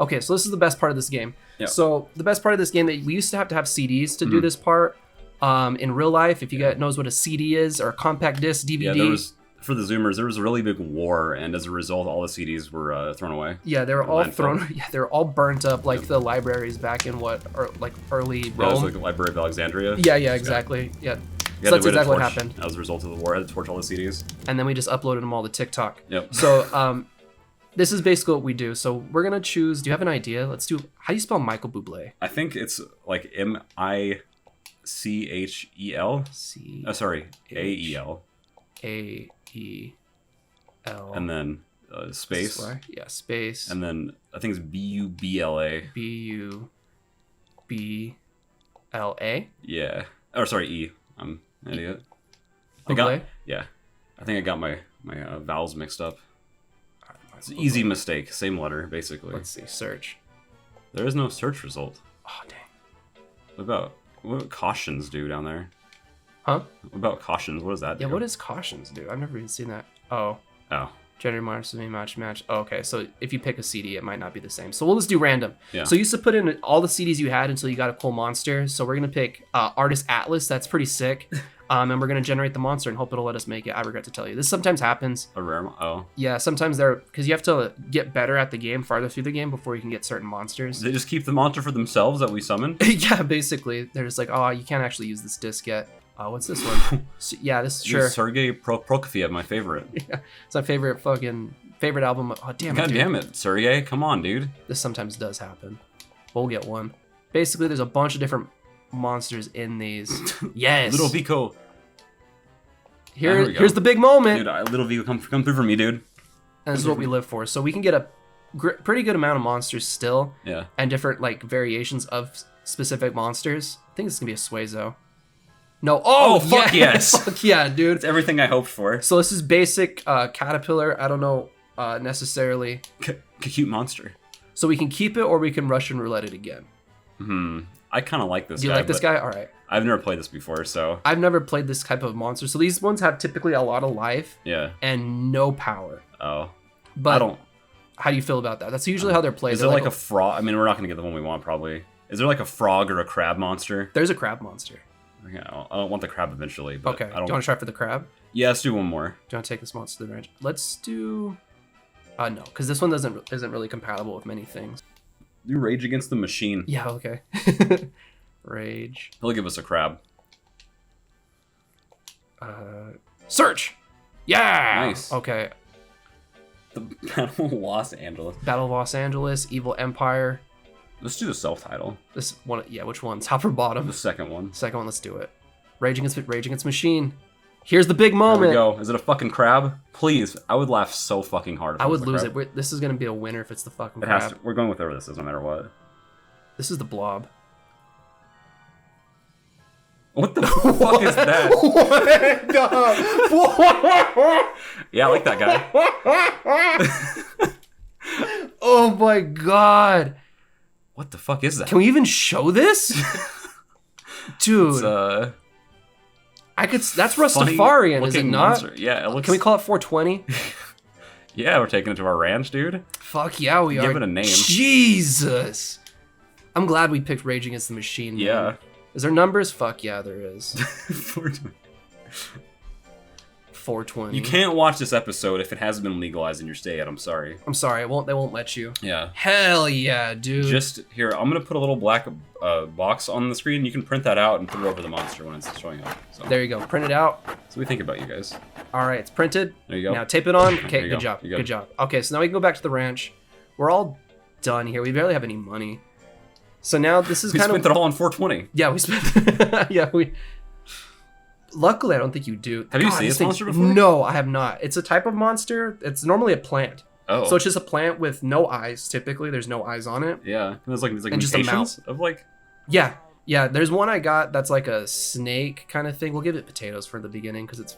Okay, so this is the best part of this game. Yeah. So the best part of this game that we used to have CDs to do this part. In real life, if you guys knows what a CD is or a compact disc, DVD. Yeah, there was, for the Zoomers, there was a really big war, and as a result, all the CDs were thrown away. Yeah, they were all thrown. Yeah, they were all burnt up, like the libraries back in like early Rome. Yeah, it was like the Library of Alexandria. Yeah, exactly. Yeah. Yeah, So that's exactly what happened. As a result of the war, I had to torch all the CDs. And then we just uploaded them all to TikTok. Yep. So this is basically what we do. So we're gonna choose. Do you have an idea? Let's do. How do you spell Michael Bublé? I think it's like MICHEL. C. Sorry, AEL. AEL. And then space. Yeah, space. And then I think it's BUBLA. BUBLA. Yeah. Or sorry, E. I'm an idiot. Yeah. I think I got my vowels mixed up. It's an easy mistake. Same letter, basically. Let's see. Search. There is no search result. Oh, dang. What about cautions do down there? Huh? What about cautions? What does that do? Yeah, what does cautions do? I've never even seen that. Oh. Gender minus match. Oh, okay, so if you pick a CD, it might not be the same. So we'll just do random. Yeah. So you used to put in all the CDs you had until you got a cool monster. So we're going to pick Artist Atlas. That's pretty sick. And we're going to generate the monster and hope it'll let us make it. I regret to tell you. This sometimes happens. A rare Yeah, sometimes because you have to get better at the game, farther through the game before you can get certain monsters. They just keep the monster for themselves that we summon? Yeah, basically. They're just like, oh, you can't actually use this disc yet. What's this one? Yeah, this is sure. Sergei Prokofiev, my favorite. Yeah, it's my favorite album. Oh, damn it. God damn it, Sergei. Come on, dude. This sometimes does happen. We'll get one. Basically, there's a bunch of different monsters in these. Yes. Little Vico. Here's the big moment. Dude, Little Vico, come through for me, dude. And this is what we live for. So we can get a pretty good amount of monsters still. Yeah. And different like variations of specific monsters. I think it's going to be a Suezo. No. Oh, fuck yes. Fuck yeah, dude. It's everything I hoped for. So this is basic caterpillar. I don't know necessarily. Cute monster. So we can keep it or we can Russian roulette it again. I kind of like this guy. Do you like this guy? All right. I've never played this before, so. I've never played this type of monster. So these ones have typically a lot of life. Yeah. And no power. Oh. But I don't. How do you feel about that? That's usually how they're played. Is there like a frog? I mean, we're not going to get the one we want, probably. Is there like a frog or a crab monster? There's a crab monster. Yeah, I don't want the crab eventually. But okay. I don't... Do you want to try for the crab? Yeah, let's do one more. Do you want to take this monster to the ranch? Let's do... no, because this one isn't really compatible with many things. Do Rage Against the Machine. Yeah, okay. Rage. He'll give us a crab. Search! Yeah! Nice. Okay. The Battle of Los Angeles. Battle of Los Angeles, Evil Empire. Let's do the self-title. This one, yeah, which one? Top or bottom? The second one. Second one, let's do it. Rage Against Machine. Here's the big moment. There we go. Is it a fucking crab? Please. I would laugh so fucking hard if I would lose crab. it. This is going to be a winner if it's the fucking It crab. has to. We're going with whatever this is, no matter what. This is the Blob. What the fuck is that? Yeah, I like that guy. Oh my god. What the fuck is that? Can we even show this? Dude. It's, that's Rastafarian, is it not? Monster. Yeah, it looks... Can we call it 420? Yeah, we're taking it to our ranch, dude. Fuck yeah, we are. Give it a name. Jesus. I'm glad we picked Rage Against the Machine. Man. Yeah. Is there numbers? Fuck yeah, there is. 420. 420. You can't watch this episode if it hasn't been legalized in your state yet. I'm sorry. I'm sorry. They won't let you. Yeah. Hell yeah, dude. Just here, I'm gonna put a little black box on the screen. You can print that out and put it over the monster when it's showing up. So. There you go. Print it out. So we think about you guys. All right, it's printed. There you go. Now tape it on. There Okay, you good go. job. You got Good it. job. Okay, so now we can go back to the ranch. We're all done here. We barely have any money. So now this is We kind spent of... it all on 420. Yeah, we spent... Yeah, we... Luckily, I don't think you do. Have you seen this monster before? No, I have not. It's a type of monster. It's normally a plant. Oh. So it's just a plant with no eyes. Typically, there's no eyes on it. Yeah. There's like And just a mutations of like... Yeah. Yeah, there's one I got that's like a snake kind of thing. We'll give it potatoes for the beginning because it's...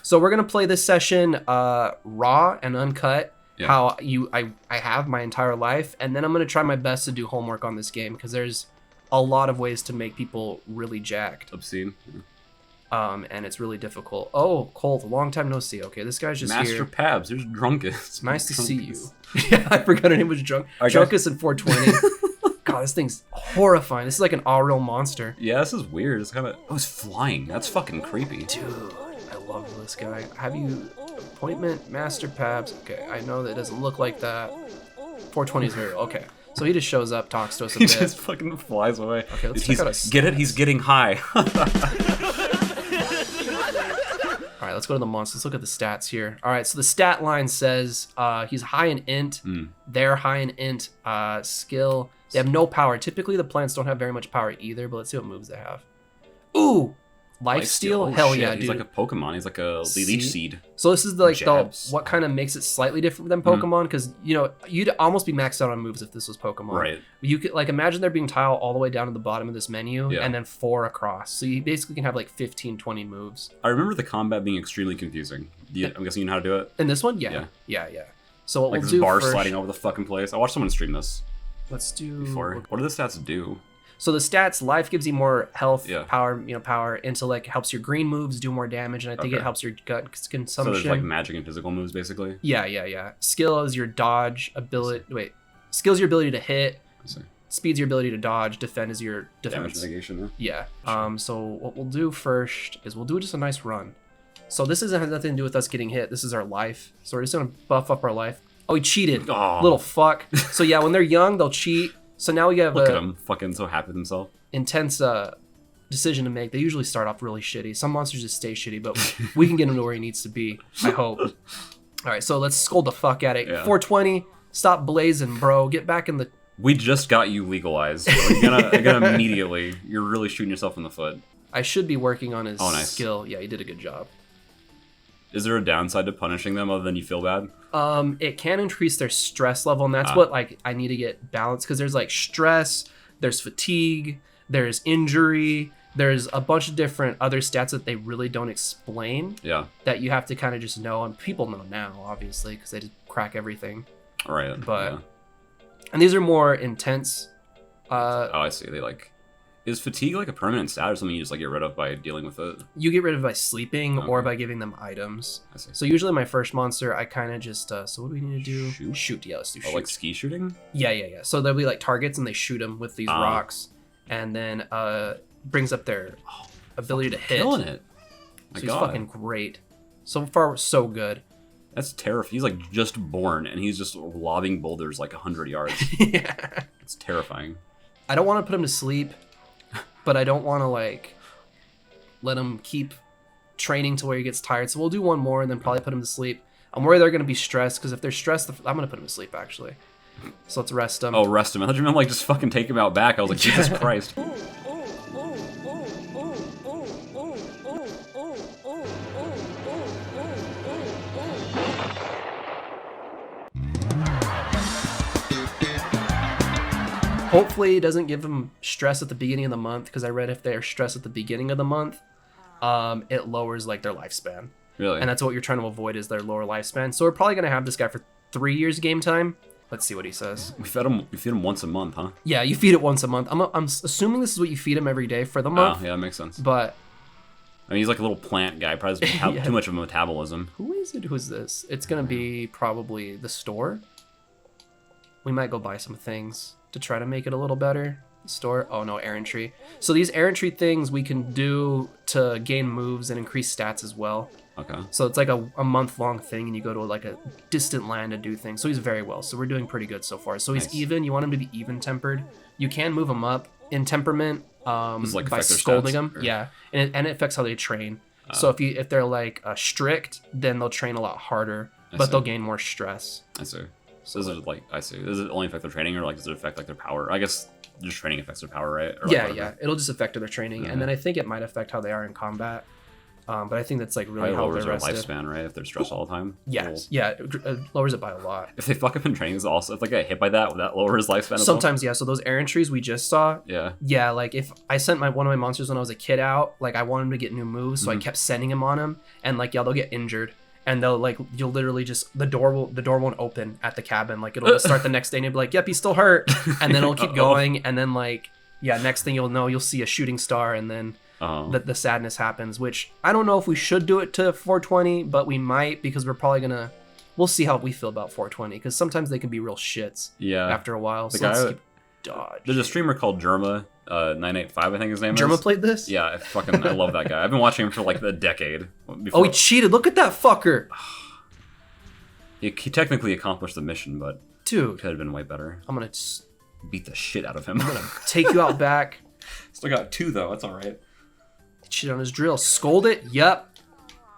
So we're going to play this session raw and uncut. Yeah. How I have my entire life. And then I'm going to try my best to do homework on this game because there's a lot of ways to make people really jacked. Obscene. and it's really difficult. Oh, Colt, long time no see. Okay, this guy's just Master here. Pabs, there's Drunkus. Nice to see you. Yeah, I forgot her name was Drunkus in 420. God, this thing's horrifying. This is like an all-real monster. Yeah, this is weird. It's kind of... Oh, it's flying. That's fucking creepy. Dude, I love this guy. Have you... Appointment, Master Pabs. Okay, I know that it doesn't look like that. 420 is very... Okay. So he just shows up, talks to us a He bit. just fucking flies away. Okay, let's check out his Get it? stats. He's getting high. All right, let's go to the monster. Let's look at the stats here. All right, so the stat line says he's high in int. They're high in int. Skill. They have no power. Typically, the plants don't have very much power either, but let's see what moves they have. Ooh! Lifesteal? Oh, Hell shit. yeah, dude. He's like a Pokemon. He's like a leech seed. So this is like Jabs. what kind of makes it slightly different than Pokemon, because you know you'd almost be maxed out on moves if this was Pokemon. Right. You could like imagine there being tile all the way down to the bottom of this menu, Yeah. and then 4 across. So you basically can have like 15, 20 moves. I remember the combat being extremely confusing. I'm guessing you know how to do it? In this one, yeah. So what Like we'll this do bar first, sliding over the fucking place. I watched someone stream this let's do before. What do the stats do? So the stats, life gives you more health, Yeah. power, intellect helps your green moves do more damage, and I think it Okay. helps your gut So consumption. there's like magic and physical moves, basically. Yeah. Skill is your dodge ability. Wait, skill is your ability to hit. I see. Speed's your ability to dodge. Defend is your Damage defense. mitigation. Yeah. So what we'll do first is we'll do just a nice run. So this has nothing to do with us getting hit. This is our life. So we're just gonna buff up our life. Oh, he cheated. Oh. Little fuck. So yeah, when they're young, they'll cheat. So now we have Look at a him, fucking so happy with himself. intense decision to make. They usually start off really shitty. Some monsters just stay shitty, but we can get him to where he needs to be. I hope. All right, so let's scold the fuck at it. Yeah. 420. Stop blazing, bro. Get back in the. We just got you legalized. You're gonna immediately. You're really shooting yourself in the foot. I should be working on his Oh, nice. skill. Yeah, he did a good job. Is there a downside to punishing them other than you feel bad? It can increase their stress level, and that's Ah. what like I need to get balanced, because there's like stress, there's fatigue, there's injury, there's a bunch of different other stats that they really don't explain Yeah. that you have to kind of just know, and people know now obviously because they just crack everything. All right. But- yeah. And these are more intense. Oh, I see. They like. Is fatigue like a permanent stat or something you just like get rid of by dealing with it? You get rid of by sleeping or Okay. by giving them items. I see. So usually my first monster, I kind of just so what do we need to do? Shoot? Yeah, let's do Oh, shoot. like ski shooting? Yeah. So there'll be like targets, and they shoot them with these Ah. rocks, and then brings up their ability to hit. Killing it. My So he's God. fucking great. So far, so good. That's terrifying. He's like just born and he's just lobbing boulders like 100 yards. Yeah. It's terrifying. I don't want to put him to sleep, but I don't want to like let him keep training to where he gets tired. So we'll do one more and then probably put him to sleep. I'm worried they're gonna be stressed, because if they're stressed, I'm gonna put him to sleep actually. So let's rest him. Oh, rest him. I thought you meant like just fucking take him out back. I was like, Jesus Christ. Hopefully it doesn't give them stress at the beginning of the month, because I read if they're stressed at the beginning of the month, it lowers like their lifespan. Really? And that's what you're trying to avoid, is their lower lifespan. So we're probably gonna have this guy for 3 years game time. Let's see what he says. We feed him once a month, huh? Yeah, you feed it once a month. I'm assuming this is what you feed him every day for the Oh, month. yeah, that makes sense. But I mean, he's like a little plant guy. Probably doesn't have Yeah. too much of a metabolism. who is it? Who's this? It's gonna be probably the store. We might go buy some things to try to make it a little better. Store. Oh no, errantry. So these errantry things we can do to gain moves and increase stats as well. Okay. So it's like a month-long thing, and you go to like a distant land to do things. So he's very well. So we're doing pretty good so far. So he's Nice. even. You want him to be even-tempered. You can move him up in temperament Does it, like, by affect their scolding stats, them. or- Yeah, and it affects how they train. So if they're like strict, then they'll train a lot harder, I but see. they'll gain more stress. I see. So does it like I see? Does it only affect their training, or like does it affect like their power? I guess just training affects their power, right? Or, like, Yeah, whatever. yeah. It'll just affect their training, and then I think it might affect how they are in combat. But I think that's like really Probably how lowers they're their rested. lifespan, right? If they're stressed all the time. Yes, yeah, it lowers it by a lot. If they fuck up in training, is also if they get hit by that, would that lower his lifespan? as well? Sometimes, yeah. So those errantries we just saw, Yeah. yeah, like if I sent one of my monsters when I was a kid out, like I wanted him to get new moves, so I kept sending him on him, and like yeah, they'll get injured, and they'll like you'll literally just the door won't open at the cabin, like it'll just start the next day, and you'll be like, yep, he's still hurt, and then it'll keep Uh-oh. going, and then like yeah, next thing you'll know, you'll see a shooting star, and then that the sadness happens, which I don't know if we should do it to 420, but we might, because we're probably gonna, we'll see how we feel about 420, because sometimes they can be real shits after a while. So let's keep dodge. There's a streamer called Germa 985, I think his name is. Germa played this? Yeah, I love that guy. I've been watching him for like a decade. Oh, he cheated. Look at that fucker. He technically accomplished the mission, but dude, could have been way better. I'm gonna just beat the shit out of him. I'm gonna take you out back. Still got 2 though. That's all right. Cheat on his drill. Scold it. Yep.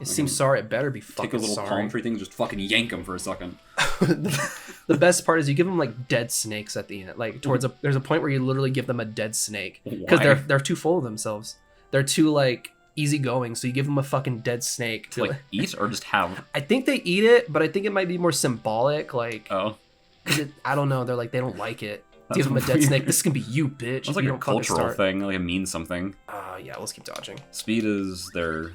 It seems sorry. It better be fucking sorry. Take a little sorry. palm tree thing, just fucking yank him for a second. The best part is you give them like dead snakes at the end. Like there's a point where you literally give them a dead snake because they're too full of themselves. They're too like easygoing. So you give them a fucking dead snake to like eat or just have. I think they eat it, but I think it might be more symbolic. Like I don't know. They're like they don't like it. Give them a dead snake. This can be you, bitch. It's like a cultural thing. Like it means something. Yeah. Let's keep dodging. Speed is their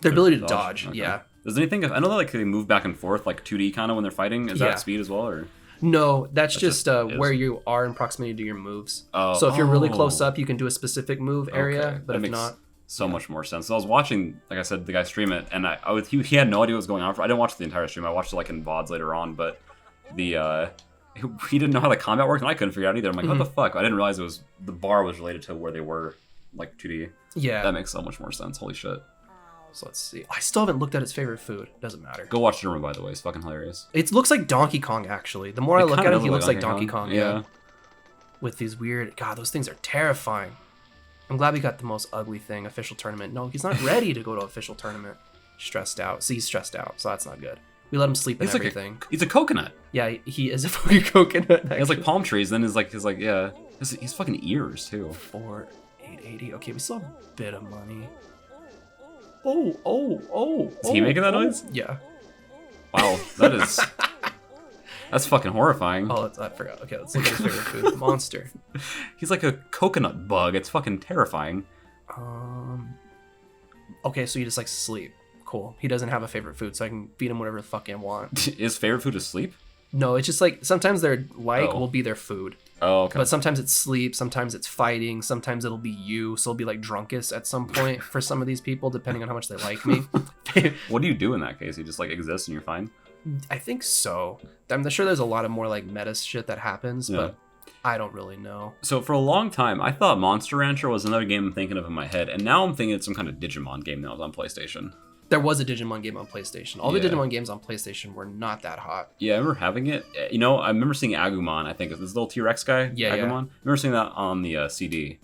ability to dodge. Okay. Yeah. Does anything? I know that like they move back and forth like 2D kind of when they're fighting. Is that speed as well, or? No, that's just where you are in proximity to your moves. So if you're really close up, you can do a specific move area. But that if not, so much more sense. So I was watching, like I said, the guy stream it, and he had no idea what was going on. I didn't watch the entire stream. I watched it like in VODs later on, but he didn't know how the combat worked, and I couldn't figure it out either. I'm like, what the fuck? I didn't realize it was the bar was related to where they were, like 2D. Yeah, that makes so much more sense. Holy shit. So let's see. I still haven't looked at his favorite food. Doesn't matter. Go watch German, by the way. It's fucking hilarious. It looks like Donkey Kong, actually. The more I look at him, he looks like Donkey Kong. Yeah. With these weird... God, those things are terrifying. I'm glad we got the most ugly thing, official tournament. No, he's not ready to go to official tournament. Stressed out. See, he's stressed out, so that's not good. We let him sleep in everything. He's a coconut. Yeah, he is a fucking coconut. He has like palm trees, then he's he's fucking ears, too. 4,880. Okay, we still have a bit of money. Is he making that noise? Yeah. Wow, that's fucking horrifying. Oh, I forgot. Okay, let's look at his favorite food. Monster. He's like a coconut bug. It's fucking terrifying. Okay, so he just likes to sleep. Cool. He doesn't have a favorite food, so I can feed him whatever the fuck I want. His favorite food is sleep? No, it's just like sometimes their will be their food. Oh, okay. But sometimes it's sleep, sometimes it's fighting, sometimes it'll be you. So it'll be like drunkest at some point for some of these people, depending on how much they like me. What do you do in that case? You just like exist and you're fine? I think so. I'm sure there's a lot of more like meta shit that happens, but I don't really know. So for a long time, I thought Monster Rancher was another game I'm thinking of in my head, and now I'm thinking it's some kind of Digimon game that was on PlayStation. There was a Digimon game on PlayStation. All the Digimon games on PlayStation were not that hot. Yeah, I remember having it. You know, I remember seeing Agumon, I think. It's this little T-Rex guy. Yeah, Agumon. I remember seeing that on the CD.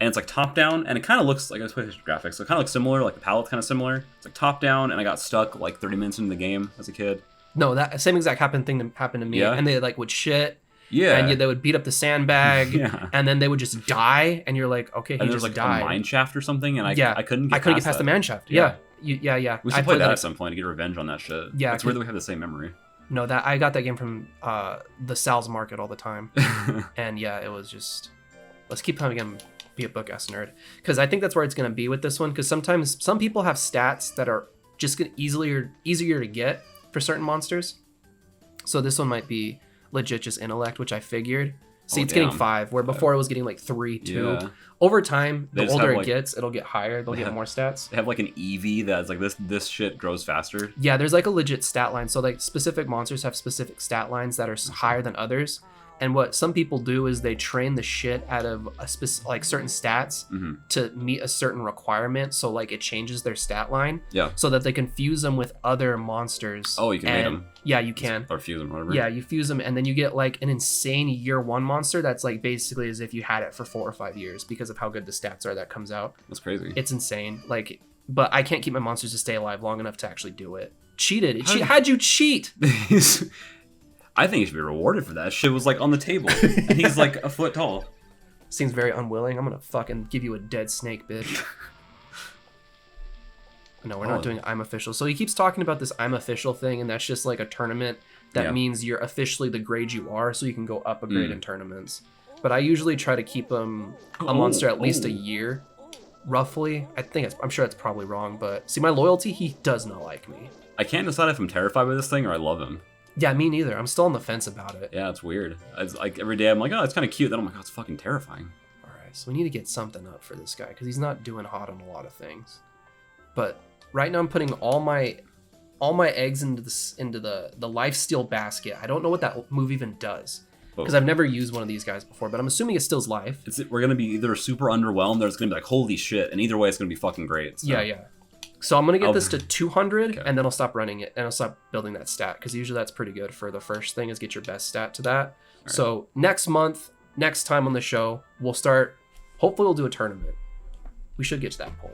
And it's like top-down, and it kind of looks like, I was PlayStation graphics, so it kind of looks similar, like the palette's kind of similar. It's like top-down, and I got stuck like 30 minutes into the game as a kid. No, that same exact happened to me. And they like would shit. Yeah. And they would beat up the sandbag. And then they would just die, and you're like, okay, he just died. A mine shaft or something, and I couldn't get past the mine shaft. Yeah. Yeah. We should play that at some point to get revenge on that shit. Yeah. It's weird that we have the same memory. No, I got that game from the Sal's Market all the time. And yeah, it was just... Let's keep having him be a book-ass nerd. Because I think that's where it's going to be with this one. Because sometimes some people have stats that are just easier to get for certain monsters. So this one might be legit just intellect, which I figured. See, it's getting 5, where before it was getting like 3, 2. Yeah. Over time, the older it gets, it'll get higher. They'll get more stats. They have like an EV that's like this shit grows faster. Yeah, there's like a legit stat line. So like specific monsters have specific stat lines that are higher than others. And what some people do is they train the shit out of like certain stats to meet a certain requirement. So like it changes their stat line. Yeah. So that they can fuse them with other monsters. Oh, you can mate them. Yeah, you can. Or fuse them, whatever. Yeah, you fuse them, and then you get like an insane year 1 monster that's like basically as if you had it for 4 or 5 years because of how good the stats are that comes out. That's crazy. It's insane. Like, but I can't keep my monsters to stay alive long enough to actually do it. Cheated. How'd you cheat? I think he should be rewarded for that. Shit was like on the table, and he's like a foot tall. Seems very unwilling. I'm gonna fucking give you a dead snake, bitch. No, we're not doing I'm official. So he keeps talking about this I'm official thing, and that's just like a tournament that means you're officially the grade you are, so you can go up a grade in tournaments. But I usually try to keep a monster at least a year, roughly. I'm sure it's probably wrong, but see, my loyalty, he does not like me. I can't decide if I'm terrified by this thing or I love him. Yeah, me neither. I'm still on the fence about it. Yeah, it's weird. It's like every day I'm like, oh, it's kind of cute. Then I'm like, oh, it's fucking terrifying. All right. So we need to get something up for this guy because he's not doing hot on a lot of things. But right now I'm putting all my eggs into the lifesteal basket. I don't know what that move even does because I've never used one of these guys before, but I'm assuming it steals life. We're gonna be either super underwhelmed or it's gonna be like holy shit, and either way it's gonna be fucking great. So. Yeah. So I'm gonna get this to 200 and then I'll stop running it and I'll stop building that stat because usually that's pretty good for the first thing is get your best stat to that. Right. So next time on the show, we'll start. Hopefully we'll do a tournament. We should get to that point.